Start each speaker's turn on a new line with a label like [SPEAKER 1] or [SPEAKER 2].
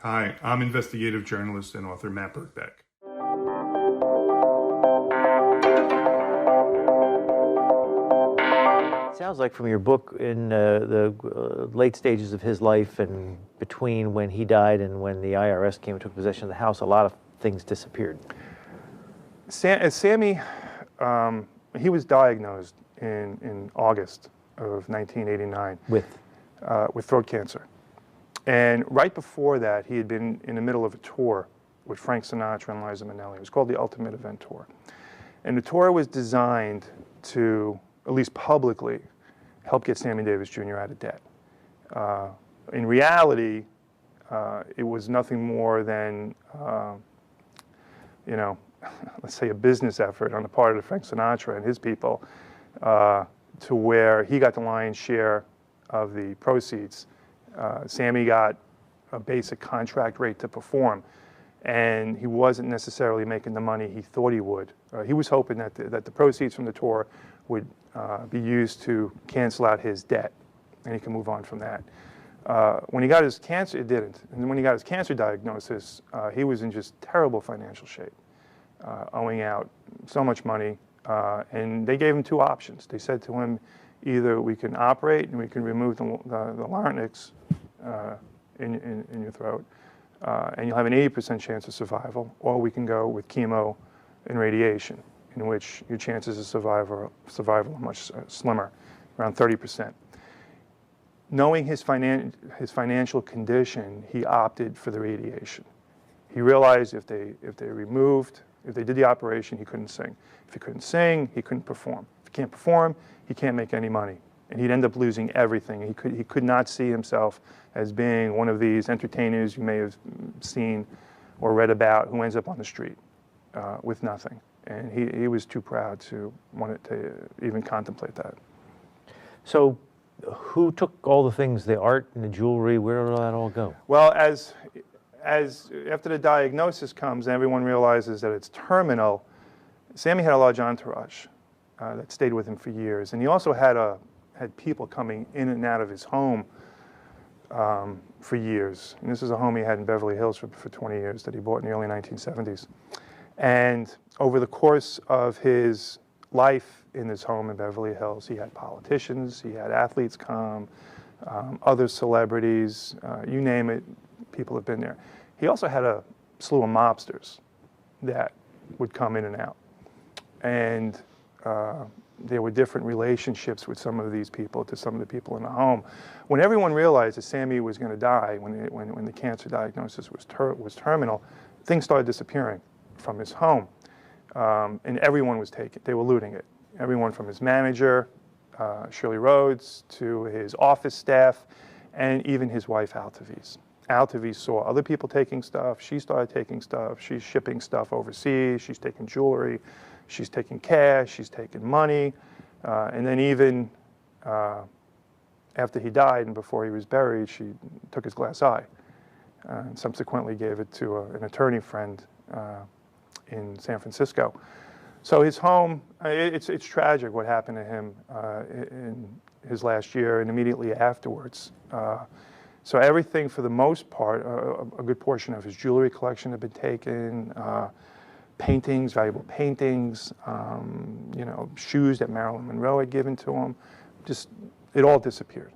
[SPEAKER 1] Hi, I'm investigative journalist and author Matt Birkbeck.
[SPEAKER 2] It sounds like from your book in the late stages of his life and between when he died and when the IRS came and took possession of the house, a lot of things disappeared.
[SPEAKER 3] Sammy, he was diagnosed in August of 1989 with throat cancer. And right before that, he had been in the middle of a tour with Frank Sinatra and Liza Minnelli. It was called the Ultimate Event Tour. And the tour was designed to, at least publicly, help get Sammy Davis Jr. out of debt. In reality, it was nothing more than, let's say a business effort on the part of Frank Sinatra and his people to where he got the lion's share of the proceeds. Sammy got a basic contract rate to perform, and he wasn't necessarily making the money he thought he would. He was hoping that the proceeds from the tour would be used to cancel out his debt, and he can move on from that. When he got his cancer, it didn't. And when he got his cancer diagnosis, he was in just terrible financial shape, owing out so much money. And they gave him two options. They said to him, either we can operate and we can remove the larynx in your throat, and you'll have an 80% chance of survival, or we can go with chemo and radiation, in which your chances of survival are much slimmer, around 30%. Knowing his financial condition, he opted for the radiation. He realized if they did the operation, he couldn't sing. If he couldn't sing, he couldn't perform. If he can't perform, he can't make any money. And he'd end up losing everything. He could not see himself as being one of these entertainers you may have seen or read about who ends up on the street with nothing. And he was too proud to want to even contemplate that.
[SPEAKER 2] So who took all the things, the art and the jewelry, where did that all go?
[SPEAKER 3] Well, as after the diagnosis comes and everyone realizes that it's terminal, Sammy had a large entourage that stayed with him for years. And he also had people coming in and out of his home for years. And this is a home he had in Beverly Hills for 20 years that he bought in the early 1970s. And over the course of his life in this home in Beverly Hills, he had politicians, he had athletes come, other celebrities, you name it, people have been there. He also had a slew of mobsters that would come in and out. And there were different relationships with some of these people to some of the people in the home. When everyone realized that Sammy was going to die, when the cancer diagnosis was terminal, things started disappearing from his home. And everyone was taken. They were looting it. Everyone from his manager, Shirley Rhodes, to his office staff, and even his wife, Altaviz. Altaviz saw other people taking stuff. She started taking stuff. She's shipping stuff overseas. She's taking jewelry. She's taking cash. She's taking money. And then even after he died and before he was buried, she took his glass eye and subsequently gave it to an attorney friend in San Francisco. So his home, it's tragic what happened to him in his last year and immediately afterwards. So everything, for the most part, a good portion of his jewelry collection had been taken, paintings, valuable paintings, shoes that Marilyn Monroe had given to him. Just, it all disappeared.